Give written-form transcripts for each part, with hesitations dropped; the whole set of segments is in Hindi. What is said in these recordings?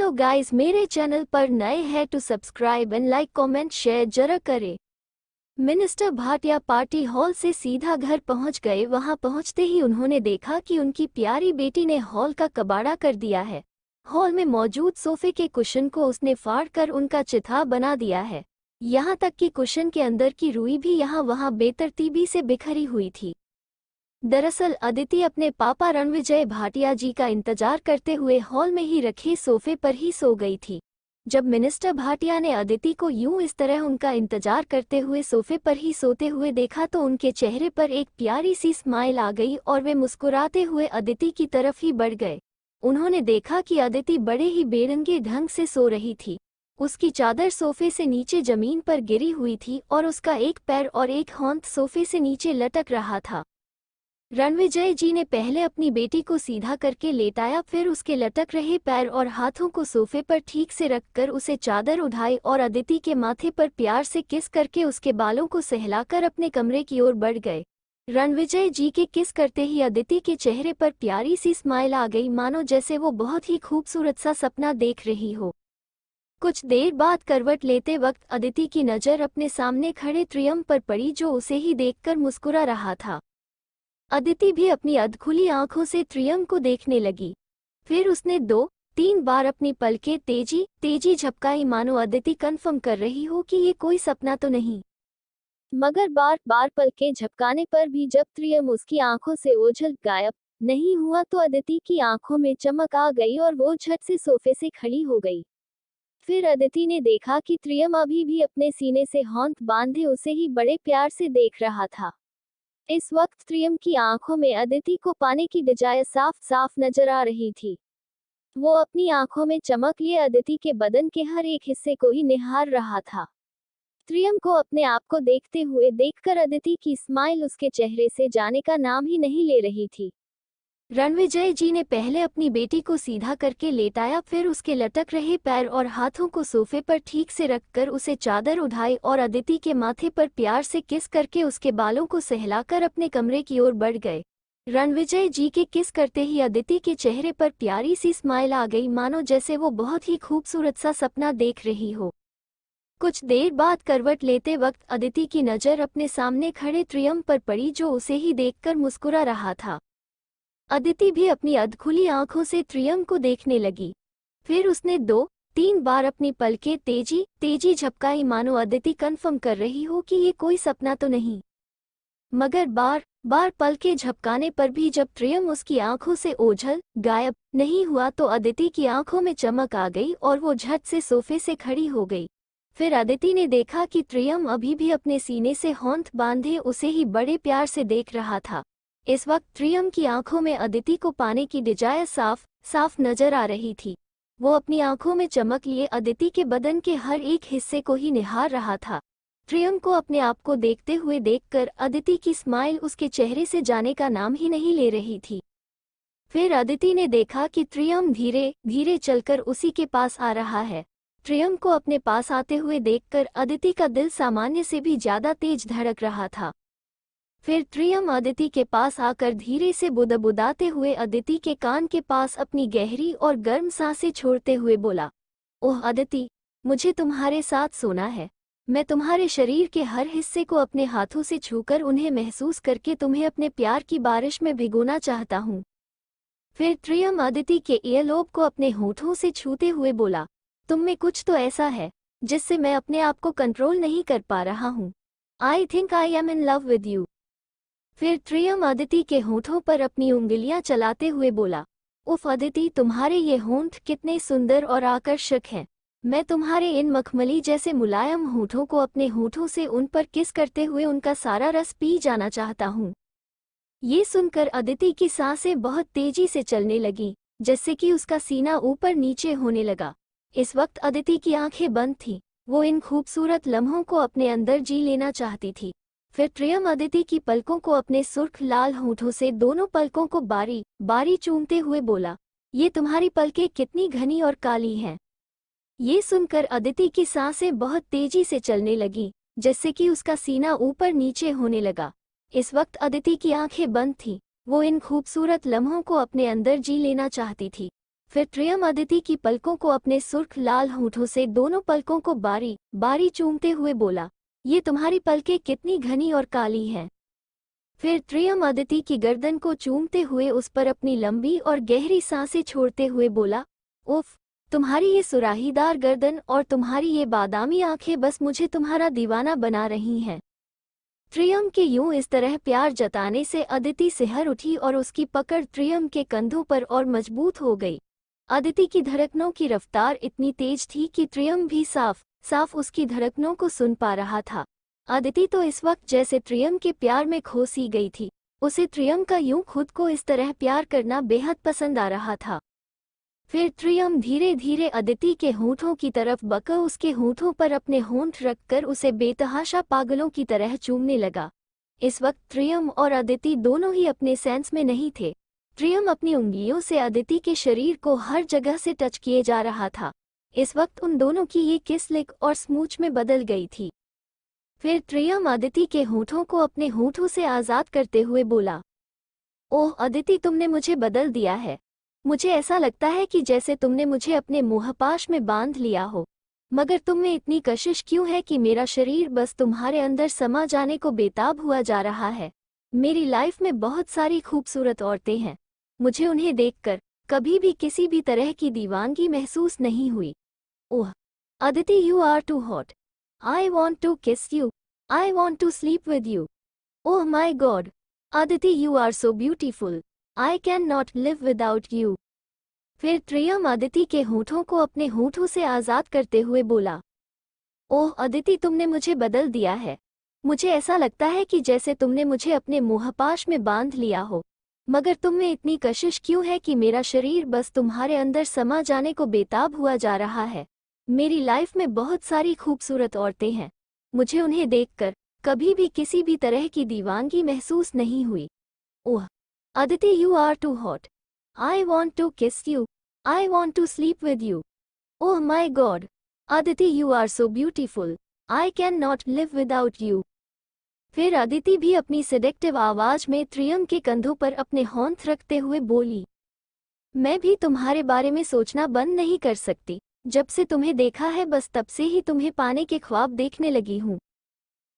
हेलो गाइस, मेरे चैनल पर नए हैं तो subscribe and like comment share जरा करें। मिनिस्टर भाटिया पार्टी हॉल से सीधा घर पहुंच गए। वहां पहुंचते ही उन्होंने देखा कि उनकी प्यारी बेटी ने हॉल का कबाड़ा कर दिया है। हॉल में मौजूद सोफे के कुशन को उसने फाड़कर उनका चिथा बना दिया है। यहाँ तक कि कुशन के अंदर की रुई भी यहाँ वहाँ बेतरतीबी से बिखरी हुई थी। दरअसल अदिति अपने पापा रणविजय भाटिया जी का इंतजार करते हुए हॉल में ही रखे सोफे पर ही सो गई थी। जब मिनिस्टर भाटिया ने अदिति को यूं इस तरह उनका इंतजार करते हुए सोफे पर ही सोते हुए देखा तो उनके चेहरे पर एक प्यारी सी स्माइल आ गई और वे मुस्कुराते हुए अदिति की तरफ ही बढ़ गए। उन्होंने देखा कि अदिति बड़े ही बेरंगे ढंग से सो रही थी। उसकी चादर सोफे से नीचे जमीन पर गिरी हुई थी और उसका एक पैर और एक हाथ सोफे से नीचे लटक रहा था। रणविजय जी ने पहले अपनी बेटी को सीधा करके लेटाया, फिर उसके लटक रहे पैर और हाथों को सोफे पर ठीक से रखकर उसे चादर उठाई और अदिति के माथे पर प्यार से किस करके उसके बालों को सहलाकर अपने कमरे की ओर बढ़ गए। रणविजय जी के किस करते ही अदिति के चेहरे पर प्यारी सी स्माइल आ गई, मानो जैसे वो बहुत ही खूबसूरत सा सपना देख रही हो। कुछ देर बाद करवट लेते वक्त अदिति की नज़र अपने सामने खड़े त्रियम पर पड़ी, जो उसे ही देखकर मुस्कुरा रहा था। अदिति भी अपनी अधखुली आंखों से त्रियम को देखने लगी। फिर उसने 2-3 बार अपनी पलकें तेजी झपकाई, मानो अदिति कन्फर्म कर रही हो कि ये कोई सपना तो नहीं। मगर बार बार पलकें झपकाने पर भी जब त्रियम उसकी आंखों से ओझल गायब नहीं हुआ तो अदिति की आंखों में चमक आ गई और वो झट से सोफे से खड़ी हो गई। फिर अदिति ने देखा कि त्रियम अभी भी अपने सीने से हाथ बांधे उसे ही बड़े प्यार से देख रहा था। इस वक्त त्रियम की आंखों में अदिति को पाने की बजाय साफ साफ नजर आ रही थी। वो अपनी आंखों में चमक लिए अदिति के बदन के हर एक हिस्से को ही निहार रहा था। त्रियम को अपने आप को देखते हुए देखकर अदिति की स्माइल उसके चेहरे से जाने का नाम ही नहीं ले रही थी। रणविजय जी ने पहले अपनी बेटी को सीधा करके लेटाया, फिर उसके लटक रहे पैर और हाथों को सोफे पर ठीक से रखकर उसे चादर उठाई और अदिति के माथे पर प्यार से किस करके उसके बालों को सहलाकर अपने कमरे की ओर बढ़ गए। रणविजय जी के किस करते ही अदिति के चेहरे पर प्यारी सी स्माइल आ गई, मानो जैसे वो बहुत ही खूबसूरत सा सपना देख रही हो। कुछ देर बाद करवट लेते वक्त अदिति की नज़र अपने सामने खड़े त्रियम पर पड़ी, जो उसे ही देखकर मुस्कुरा रहा था। अदिति भी अपनी अधखुली आंखों से त्रियम को देखने लगी। फिर उसने 2-3 बार अपनी पलकें तेजी झपकाई, मानो अदिति कन्फर्म कर रही हो कि ये कोई सपना तो नहीं। मगर बार बार पलकें झपकाने पर भी जब त्रियम उसकी आंखों से ओझल गायब नहीं हुआ तो अदिति की आंखों में चमक आ गई और वो झट से सोफे से खड़ी हो गई। फिर अदिति ने देखा कि त्रियम अभी भी अपने सीने से हाथ बांधे उसे ही बड़े प्यार से देख रहा था। इस वक्त त्रियम की आंखों में अदिति को पाने की बजाय साफ साफ नजर आ रही थी। वो अपनी आंखों में चमक लिए अदिति के बदन के हर एक हिस्से को ही निहार रहा था। त्रियम को अपने आप को देखते हुए देखकर अदिति की स्माइल उसके चेहरे से जाने का नाम ही नहीं ले रही थी। फिर अदिति ने देखा कि त्रियम धीरे धीरे चलकर उसी के पास आ रहा है। त्रियम को अपने पास आते हुए देखकर अदिति का दिल सामान्य से भी ज्यादा तेज धड़क रहा था। फिर त्रियम अदिति के पास आकर धीरे से बुदबुदाते हुए अदिति के कान के पास अपनी गहरी और गर्म सांसें छोड़ते हुए बोला, ओह अदिति, मुझे तुम्हारे साथ सोना है। मैं तुम्हारे शरीर के हर हिस्से को अपने हाथों से छूकर उन्हें महसूस करके तुम्हें अपने प्यार की बारिश में भिगोना चाहता हूँ। फिर त्रियम अदिति के ईयरलोब को अपने होठों से छूते हुए बोला, तुम में कुछ तो ऐसा है जिससे मैं अपने आप को कंट्रोल नहीं कर पा रहा हूँ। I think I am in love with you. फिर त्रियम अदिति के होठों पर अपनी उंगलियां चलाते हुए बोला, उफ अदिति, तुम्हारे ये होंठ कितने सुंदर और आकर्षक हैं। मैं तुम्हारे इन मखमली जैसे मुलायम होठों को अपने होठों से उन पर किस करते हुए उनका सारा रस पी जाना चाहता हूँ। ये सुनकर अदिति की सांसें बहुत तेजी से चलने लगी, जैसे कि उसका सीना ऊपर नीचे होने लगा। इस वक्त अदिति की आंखें बंद थीं। वो इन खूबसूरत लम्हों को अपने अंदर जी लेना चाहती थी। फिर त्रियम अदिति की पलकों को अपने सुर्ख लाल होठों से दोनों पलकों को बारी बारी चूमते हुए बोला, ये तुम्हारी पलकें कितनी घनी और काली हैं। ये सुनकर अदिति की सांसें बहुत तेजी से चलने लगी, जैसे कि उसका सीना ऊपर नीचे होने लगा। इस वक्त अदिति की आंखें बंद थीं। वो इन खूबसूरत लम्हों को अपने अंदर जी लेना चाहती थी। फिर त्रियम अदिति की पलकों को अपने सुर्ख लाल होठों से दोनों पलकों को बारी बारी चूमते हुए बोला, ये तुम्हारी पलकें कितनी घनी और काली हैं। फिर त्रियम अदिति की गर्दन को चूमते हुए उस पर अपनी लंबी और गहरी सांसें छोड़ते हुए बोला, उफ, तुम्हारी ये सुराहीदार गर्दन और तुम्हारी ये बादामी आंखें बस मुझे तुम्हारा दीवाना बना रही हैं। त्रियम के यूं इस तरह प्यार जताने से अदिति सिहर उठी और उसकी पकड़ त्रियम के कंधों पर और मजबूत हो गई। अदिति की धड़कनों की रफ्तार इतनी तेज थी कि त्रियम भी साफ साफ उसकी धड़कनों को सुन पा रहा था। अदिति तो इस वक्त जैसे त्रियम के प्यार में खो सी गई थी। उसे त्रियम का यूं खुद को इस तरह प्यार करना बेहद पसंद आ रहा था। फिर त्रियम धीरे धीरे अदिति के होठों की तरफ बका उसके होठों पर अपने होंठ रखकर उसे बेतहाशा पागलों की तरह चूमने लगा। इस वक्त त्रियम और अदिति दोनों ही अपने सेंस में नहीं थे। त्रियम अपनी उंगलियों से अदिति के शरीर को हर जगह से टच किए जा रहा था। इस वक्त उन दोनों की ये किस लिक और स्मूच में बदल गई थी। फिर त्रियम अदिति के होठों को अपने होठों से आज़ाद करते हुए बोला, ओह अदिति, तुमने मुझे बदल दिया है। मुझे ऐसा लगता है कि जैसे तुमने मुझे अपने मोहपाश में बांध लिया हो। मगर तुम में इतनी कशिश क्यों है कि मेरा शरीर बस तुम्हारे अंदर समा जाने को बेताब हुआ जा रहा है। मेरी लाइफ में बहुत सारी खूबसूरत औरतें हैं, मुझे उन्हें देखकर कभी भी किसी भी तरह की दीवानगी महसूस नहीं हुई। Oh Aditi, you are too hot. I want to kiss you. I want to sleep with you. Oh my god Aditi, you are so beautiful. I cannot live without you। फिर त्रियम अदिति के होठों को अपने होठों से आज़ाद करते हुए बोला, ओह अदिति, तुमने मुझे बदल दिया है। मुझे ऐसा लगता है कि जैसे तुमने मुझे अपने मोहपाश में बांध लिया हो। मगर तुम में इतनी कशिश क्यों है कि मेरा शरीर बस तुम्हारे अंदर समा जाने को बेताब हुआ जा रहा है। मेरी लाइफ में बहुत सारी खूबसूरत औरतें हैं, मुझे उन्हें देखकर कभी भी किसी भी तरह की दीवानगी महसूस नहीं हुई। ओह Aditi, you are too hot. I want to kiss you. I want to sleep with you. Oh my God. Aditi, you are so beautiful. I cannot live without you। फिर अदिति भी अपनी सेडेक्टिव आवाज में त्रियम के कंधों पर अपने होंठ रखते हुए बोली, मैं भी तुम्हारे बारे में सोचना बंद नहीं कर सकती। जब से तुम्हें देखा है बस तब से ही तुम्हें पाने के ख्वाब देखने लगी हूँ।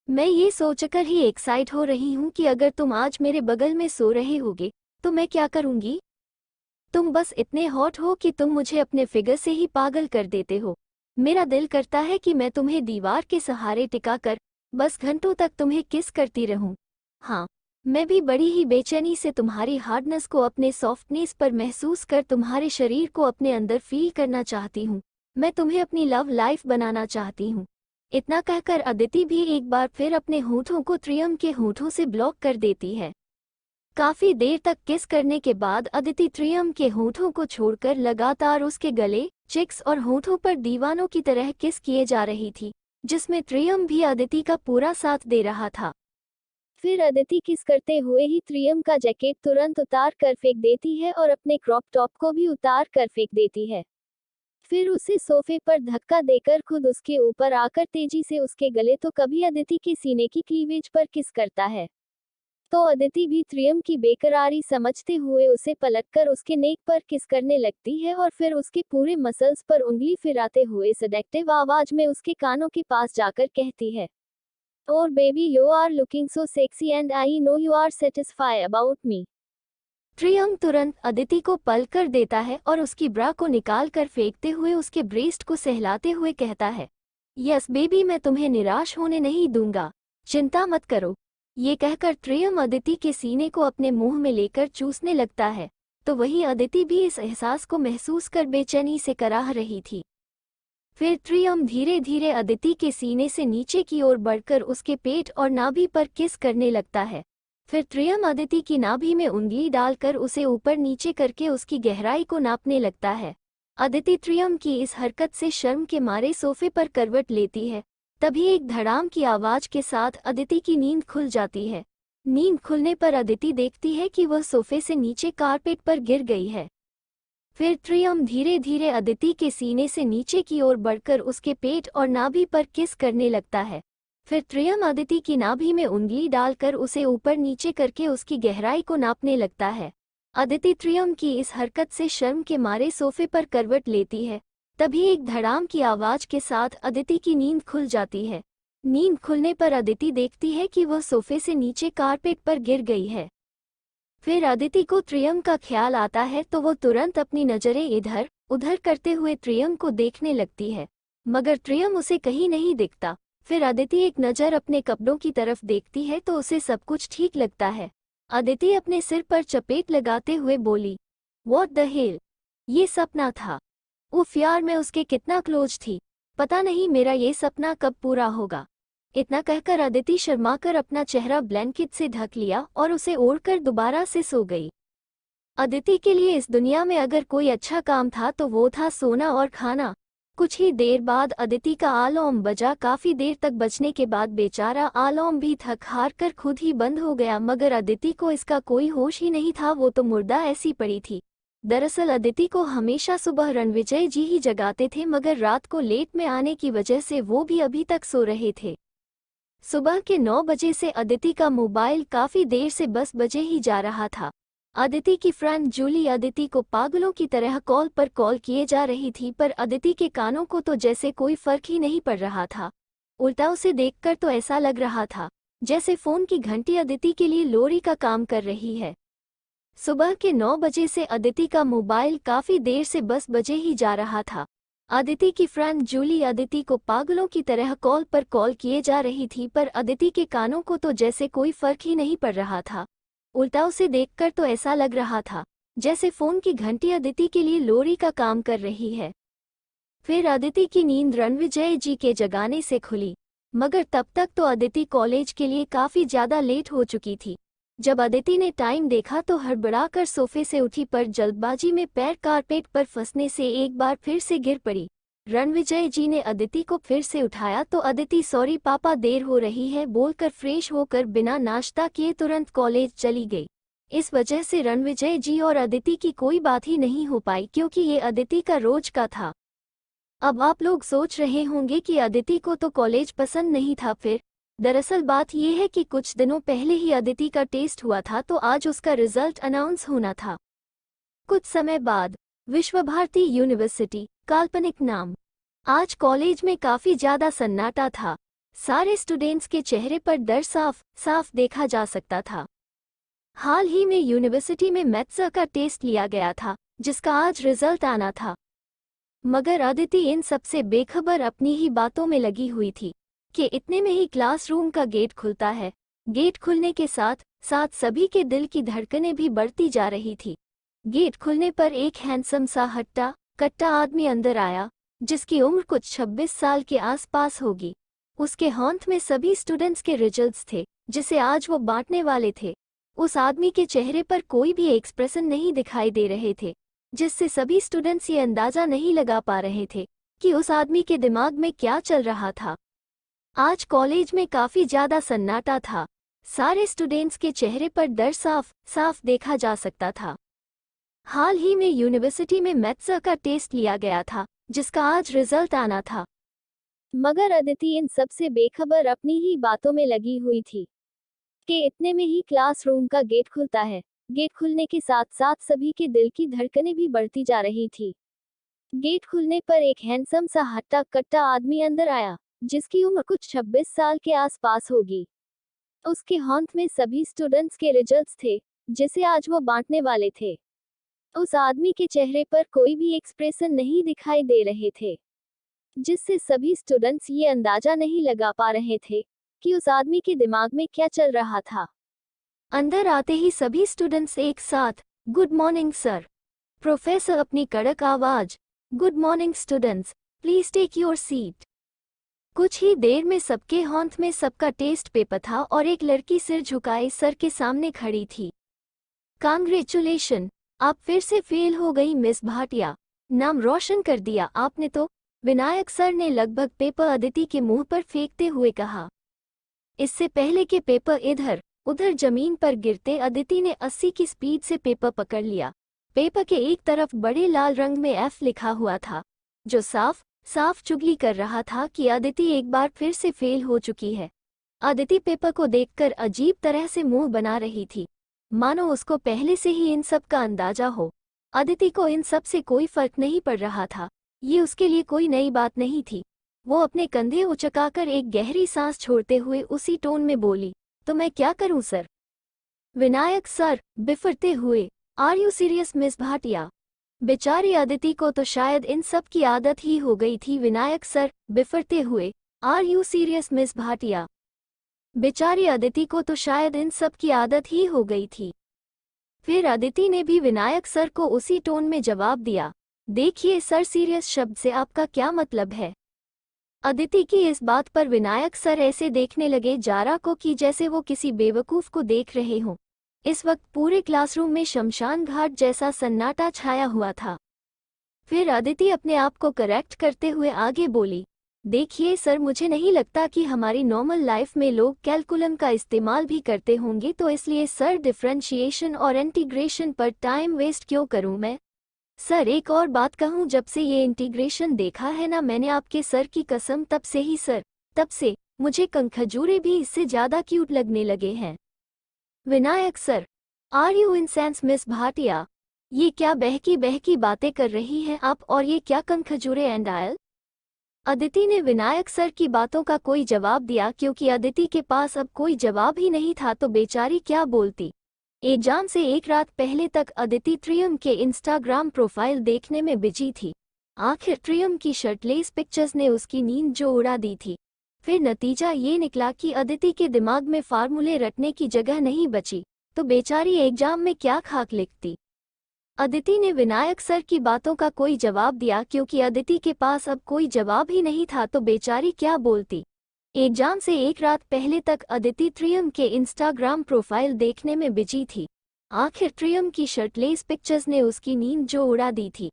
मैं ये सोचकर ही एक्साइट हो रही हूँ कि अगर तुम आज मेरे बगल में सो रहे होगे तो मैं क्या करूँगी। तुम बस इतने हॉट हो कि तुम मुझे अपने फिगर से ही पागल कर देते हो। मेरा दिल करता है कि मैं तुम्हें दीवार के सहारे टिकाकर बस घंटों तक तुम्हें किस करती रहूं। हाँ, मैं भी बड़ी ही बेचैनी से तुम्हारी हार्डनेस को अपने सॉफ्टनेस पर महसूस कर तुम्हारे शरीर को अपने अंदर फील करना चाहती हूँ। मैं तुम्हें अपनी लव लाइफ बनाना चाहती हूँ। इतना कहकर अदिति भी एक बार फिर अपने होठों को त्रियम के होठों से ब्लॉक कर देती है। काफी देर तक किस करने के बाद अदिति त्रियम के होठों को छोड़कर लगातार उसके गले, चिक्स और होठों पर दीवानों की तरह किस किए जा रही थी, जिसमें त्रियम भी अदिति का पूरा साथ दे रहा था। फिर अदिति किस करते हुए ही त्रियम का जैकेट तुरंत उतार कर फेंक देती है और अपने क्रॉप टॉप को भी उतार कर फेंक देती है। फिर उसे सोफे पर धक्का देकर खुद उसके ऊपर आकर तेजी से उसके गले तो कभी अदिति के सीने की क्लीवेज पर किस करता है, तो अदिति भी त्रियम की बेकरारी समझते हुए उसे पलटकर उसके नेक पर किस करने लगती है और फिर उसके पूरे मसल्स पर उंगली फिराते हुए सेडेक्टिव आवाज में उसके कानों के पास जाकर कहती है, और baby, you are looking so sexy and I know you are satisfy about me. Triyam तुरंत अदिति को पल कर देता है और उसकी ब्रा को निकाल कर फेंकते हुए उसके ब्रेस्ट को सहलाते हुए कहता है, यस बेबी, मैं तुम्हें निराश होने नहीं दूंगा, चिंता मत करो। ये कहकर त्रियम अदिति के सीने को अपने मुंह में लेकर चूसने लगता है, तो वहीं अदिति भी इस एहसास को महसूस कर बेचैनी से कराह रही थी। फिर त्रियम धीरे धीरे अदिति के सीने से नीचे की ओर बढ़कर उसके पेट और नाभि पर किस करने लगता है। फिर त्रियम अदिति की नाभि में उंगली डालकर उसे ऊपर नीचे करके उसकी गहराई को नापने लगता है। अदिति त्रियम की इस हरकत से शर्म के मारे सोफे पर करवट लेती है। तभी एक धड़ाम की आवाज के साथ अदिति की नींद खुल जाती है। नींद खुलने पर अदिति देखती है कि वह सोफे से नीचे कारपेट पर गिर गई है। फिर त्रियम धीरे धीरे अदिति के सीने से नीचे की ओर बढ़कर उसके पेट और नाभि पर किस करने लगता है। फिर त्रियम अदिति की नाभि में उंगली डालकर उसे ऊपर नीचे करके उसकी गहराई को नापने लगता है। अदिति त्रियम की इस हरकत से शर्म के मारे सोफे पर करवट लेती है। तभी एक धड़ाम की आवाज के साथ अदिति की नींद खुल जाती है। नींद खुलने पर अदिति देखती है कि वह सोफे से नीचे कारपेट पर गिर गई है। फिर अदिति को त्रियम का ख्याल आता है तो वो तुरंत अपनी नजरें इधर उधर करते हुए त्रियम को देखने लगती है, मगर त्रियम उसे कहीं नहीं दिखता। फिर अदिति एक नज़र अपने कपड़ों की तरफ देखती है तो उसे सब कुछ ठीक लगता है। अदिति अपने सिर पर चपेट लगाते हुए बोली, व्हाट द हेल, ये सपना था। उफ यार, मैं उसके कितना क्लोज थी, पता नहीं मेरा ये सपना कब पूरा होगा। इतना कहकर अदिति शर्माकर अपना चेहरा ब्लैंकेट से ढक लिया और उसे ओढ़कर दोबारा से सो गई। अदिति के लिए इस दुनिया में अगर कोई अच्छा काम था तो वो था सोना और खाना। कुछ ही देर बाद अदिति का अलार्म बजा। काफी देर तक बजने के बाद बेचारा अलार्म भी थक हार कर खुद ही बंद हो गया, मगर अदिति को इसका कोई होश ही नहीं था। वो तो मुर्दा ऐसी पड़ी थी। दरअसल अदिति को हमेशा सुबह रणविजय जी ही जगाते थे, मगर रात को लेट में आने की वजह से वो भी अभी तक सो रहे थे। सुबह के 9 बजे से अदिति का मोबाइल काफी देर से 10 बजे ही जा रहा था। अदिति की फ्रेंड जूली अदिति को पागलों की तरह कॉल पर कॉल किए जा रही थी, पर अदिति के कानों को तो जैसे कोई फर्क ही नहीं पड़ रहा था। उल्टा उसे देखकर तो ऐसा लग रहा था जैसे फोन की घंटी अदिति के लिए लोरी का काम कर रही है। सुबह के 9 बजे से अदिति का मोबाइल काफी देर से 10 बजे ही जा रहा था। अदिति की फ्रेंड जूली अदिति को पागलों की तरह कॉल पर कॉल किए जा रही थी, पर अदिति के कानों को तो जैसे कोई फर्क ही नहीं पड़ रहा था। उल्टा उसे देखकर तो ऐसा लग रहा था जैसे फोन की घंटी अदिति के लिए लोरी का काम कर रही है। फिर अदिति की नींद रणविजय जी के जगाने से खुली, मगर तब तक तो अदिति कॉलेज के लिए काफी ज्यादा लेट हो चुकी थी। जब अदिति ने टाइम देखा तो हड़बड़ाकर सोफे से उठी, पर जल्दबाजी में पैर कारपेट पर फंसने से एक बार फिर से गिर पड़ी। रणविजय जी ने अदिति को फिर से उठाया तो अदिति सॉरी पापा देर हो रही है बोलकर फ्रेश होकर बिना नाश्ता किए तुरंत कॉलेज चली गई। इस वजह से रणविजय जी और अदिति की कोई बात ही नहीं हो पाई, क्योंकि ये अदिति का रोज का था। अब आप लोग सोच रहे होंगे कि अदिति को तो कॉलेज पसंद नहीं था। फिर दरअसल बात यह है कि कुछ दिनों पहले ही अदिति का टेस्ट हुआ था, तो आज उसका रिजल्ट अनाउंस होना था। कुछ समय बाद विश्वभारती यूनिवर्सिटी, काल्पनिक नाम। आज कॉलेज में काफी ज्यादा सन्नाटा था। सारे स्टूडेंट्स के चेहरे पर डर साफ साफ देखा जा सकता था। हाल ही में यूनिवर्सिटी में मैथ्स का टेस्ट लिया गया था, जिसका आज रिजल्ट आना था। मगर अदिति इन सबसे बेखबर अपनी ही बातों में लगी हुई थी कि इतने में ही क्लासरूम का गेट खुलता है। गेट खुलने के साथ साथ सभी के दिल की धड़कनें भी बढ़ती जा रही थी। गेट खुलने पर एक हैंडसम सा हट्टा कट्टा आदमी अंदर आया, जिसकी उम्र कुछ 26 साल के आसपास होगी। उसके हाथ में सभी स्टूडेंट्स के रिजल्ट्स थे, जिसे आज वो बांटने वाले थे। उस आदमी के चेहरे पर कोई भी एक्सप्रेशन नहीं दिखाई दे रहे थे, जिससे सभी स्टूडेंट्स ये अंदाजा नहीं लगा पा रहे थे कि उस आदमी के दिमाग में क्या चल रहा था। आज कॉलेज में काफी ज्यादा सन्नाटा था। सारे स्टूडेंट्स के चेहरे पर डर साफ साफ देखा जा सकता था। हाल ही में यूनिवर्सिटी में मैथ्स का टेस्ट लिया गया था, जिसका आज रिजल्ट आना था। मगर अदिति इन सबसे बेखबर अपनी ही बातों में लगी हुई थी कि इतने में ही क्लासरूम का गेट खुलता है। गेट खुलने के साथ साथ सभी के दिल की धड़कनें भी बढ़ती जा रही थी। गेट खुलने पर एक हैंडसम सा हट्टा कट्टा आदमी अंदर आया, जिसकी उम्र कुछ 26 साल के आसपास होगी। उसके हाथ में सभी स्टूडेंट्स के रिजल्ट्स थे, जिसे आज वो बांटने वाले थे। उस आदमी के चेहरे पर कोई भी एक्सप्रेशन नहीं दिखाई दे रहे थे, जिससे सभी स्टूडेंट्स ये अंदाजा नहीं लगा पा रहे थे कि उस आदमी के दिमाग में क्या चल रहा था। अंदर आते ही सभी स्टूडेंट्स एक साथ गुड मॉर्निंग सर। प्रोफेसर अपनी कड़क आवाज, good morning students, please take your seat. कुछ ही देर में सबके हाथ में सबका टेस्ट पेपर था और एक लड़की सिर झुकाए सर के सामने खड़ी थी। कांग्रेचुलेशन, आप फिर से फेल हो गई मिस भाटिया, नाम रोशन कर दिया आपने तो, विनायक सर ने लगभग पेपर अदिति के मुंह पर फेंकते हुए कहा। इससे पहले के पेपर इधर उधर जमीन पर गिरते अदिति ने 80 की स्पीड से पेपर पकड़ लिया। पेपर के एक तरफ बड़े लाल रंग में एफ लिखा हुआ था, जो साफ साफ चुगली कर रहा था कि अदिति एक बार फिर से फेल हो चुकी है। अदिति पेपर को देखकर अजीब तरह से मुंह बना रही थी। मानो उसको पहले से ही इन सब का अंदाजा हो। अदिति को इन सब से कोई फर्क नहीं पड़ रहा था। ये उसके लिए कोई नई बात नहीं थी। वो अपने कंधे उचकाकर एक गहरी सांस छोड़ते हुए उसी टोन में बोली, तो मैं क्या करूं सर? विनायक सर, बिफरते हुए, are you serious miss Bhatia? बेचारी अदिति को तो शायद इन सब की आदत ही हो गई थी। विनायक सर, बिफरते हुए, are you serious miss Bhatia? बेचारी अदिति को तो शायद इन सब की आदत ही हो गई थी। फिर अदिति ने भी विनायक सर को उसी टोन में जवाब दिया, देखिए सर, सीरियस शब्द से आपका क्या मतलब है? अदिति की इस बात पर विनायक सर ऐसे देखने लगे जारा को कि जैसे वो किसी बेवकूफ को देख रहे हों। इस वक्त पूरे क्लासरूम में शमशान घाट जैसा सन्नाटा छाया हुआ था। फिर अदिति अपने आप को करेक्ट करते हुए आगे बोली, देखिए सर, मुझे नहीं लगता कि हमारी नॉर्मल लाइफ में लोग कैलकुलम का इस्तेमाल भी करते होंगे, तो इसलिए सर डिफरेंशिएशन और इंटीग्रेशन पर टाइम वेस्ट क्यों करूं मैं? सर एक और बात कहूं, जब से ये इंटीग्रेशन देखा है ना मैंने, आपके सर की कसम, तब से ही सर, तब से मुझे कंखजूरे भी इससे ज़्यादा क्यूट लगने लगे हैं। Vinayak sir, are you in sense miss Bhatia? ये क्या बहकी बहकी बातें कर रही हैं आप, और ये क्या कंखजूरे एंड आयल? अदिति ने विनायक सर की बातों का कोई जवाब दिया, क्योंकि अदिति के पास अब कोई जवाब ही नहीं था तो बेचारी क्या बोलती। एग्जाम से एक रात पहले तक अदिति ट्रियम के इंस्टाग्राम प्रोफाइल देखने में बिजी थी। आखिर ट्रियम की शर्टलेस पिक्चर्स ने उसकी नींद जो उड़ा दी थी। फिर नतीजा ये निकला कि अदिति के दिमाग में फार्मूले रटने की जगह नहीं बची, तो बेचारी एग्जाम में क्या खाक लिखती। अदिति ने विनायक सर की बातों का कोई जवाब दिया, क्योंकि अदिति के पास अब कोई जवाब ही नहीं था तो बेचारी क्या बोलती। एग्जाम से एक रात पहले तक अदिति ट्रियम के इंस्टाग्राम प्रोफाइल देखने में बिजी थी। आखिर ट्रियम की शर्टलेस पिक्चर्स ने उसकी नींद जो उड़ा दी थी।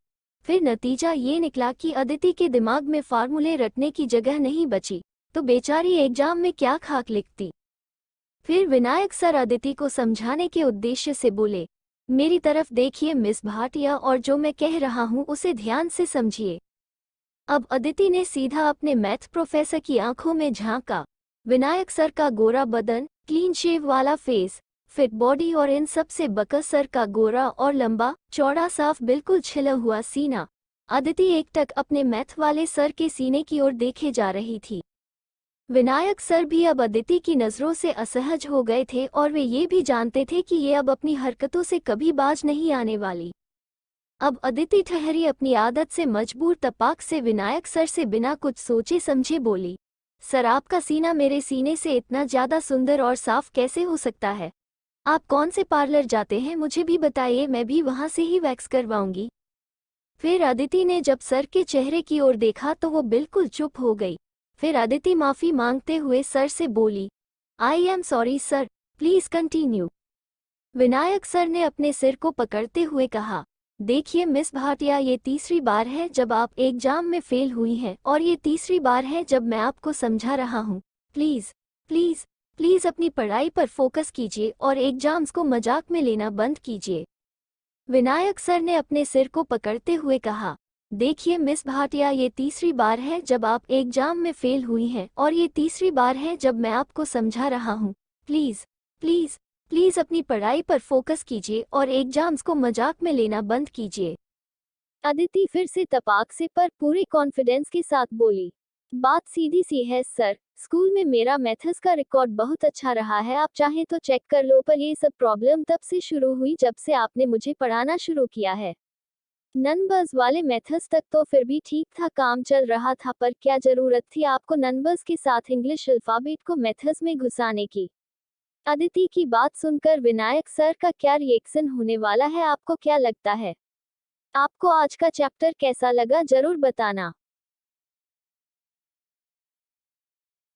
फिर नतीजा ये निकला कि अदिति के दिमाग में फार्मूले रटने की जगह नहीं बची, तो बेचारी एग्जाम में क्या खाक लिखती। फिर विनायक सर अदिति को समझाने के उद्देश्य से बोले, मेरी तरफ देखिए मिस भाटिया, और जो मैं कह रहा हूँ उसे ध्यान से समझिए। अब अदिति ने सीधा अपने मैथ प्रोफेसर की आंखों में झांका। विनायक सर का गोरा बदन, क्लीन शेव वाला फेस, फिट बॉडी और इन सब से बकस सर का गोरा और लंबा चौड़ा साफ बिल्कुल छिला हुआ सीना। अदिति एकटक अपने मैथ वाले सर के सीने की ओर देखे जा रही थी। विनायक सर भी अब अदिति की नज़रों से असहज हो गए थे, और वे ये भी जानते थे कि ये अब अपनी हरकतों से कभी बाज नहीं आने वाली। अब अदिति ठहरी अपनी आदत से मजबूर तपाक से विनायक सर से बिना कुछ सोचे समझे बोली, सर आपका सीना मेरे सीने से इतना ज़्यादा सुंदर और साफ कैसे हो सकता है? आप कौन से पार्लर जाते हैं, मुझे भी बताइए, मैं भी वहाँ से ही वैक्स करवाऊंगी। फिर अदिति ने जब सर के चेहरे की ओर देखा तो वो बिल्कुल चुप हो गई। फिर अदिति माफ़ी मांगते हुए सर से बोली, I am sorry sir, please continue. Vinayak sir ने अपने सिर को पकड़ते हुए कहा, देखिए मिस भाटिया, ये तीसरी बार है जब आप एग्जाम में फेल हुई हैं, और ये तीसरी बार है जब मैं आपको समझा रहा हूँ। प्लीज़ प्लीज़ प्लीज़ अपनी पढ़ाई पर फोकस कीजिए और एग्जाम्स को मजाक में लेना बंद कीजिए। विनायक सर ने अपने सिर को पकड़ते हुए कहा, देखिए मिस भाटिया, ये तीसरी बार है जब आप एग्जाम में फेल हुई हैं, और ये तीसरी बार है जब मैं आपको समझा रहा हूँ। प्लीज़ प्लीज़ प्लीज़ अपनी पढ़ाई पर फोकस कीजिए और एग्जाम्स को मजाक में लेना बंद कीजिए। अदिति फिर से तपाक से पर पूरे कॉन्फिडेंस के साथ बोली, बात सीधी सी है सर, स्कूल में मेरा मैथ्स का रिकॉर्ड बहुत अच्छा रहा है, आप चाहें तो चेक कर लो, पर ये सब प्रॉब्लम तब से शुरू हुई जब से आपने मुझे पढ़ाना शुरू किया है। नंबर्स वाले मेथड्स तक तो फिर भी ठीक था, काम चल रहा था, पर क्या जरूरत थी आपको नंबर्स के साथ इंग्लिश अल्फाबेट को मेथड्स में घुसाने की? अदिति की बात सुनकर विनायक सर का क्या रिएक्शन होने वाला है, आपको क्या लगता है? आपको आज का चैप्टर कैसा लगा, जरूर बताना।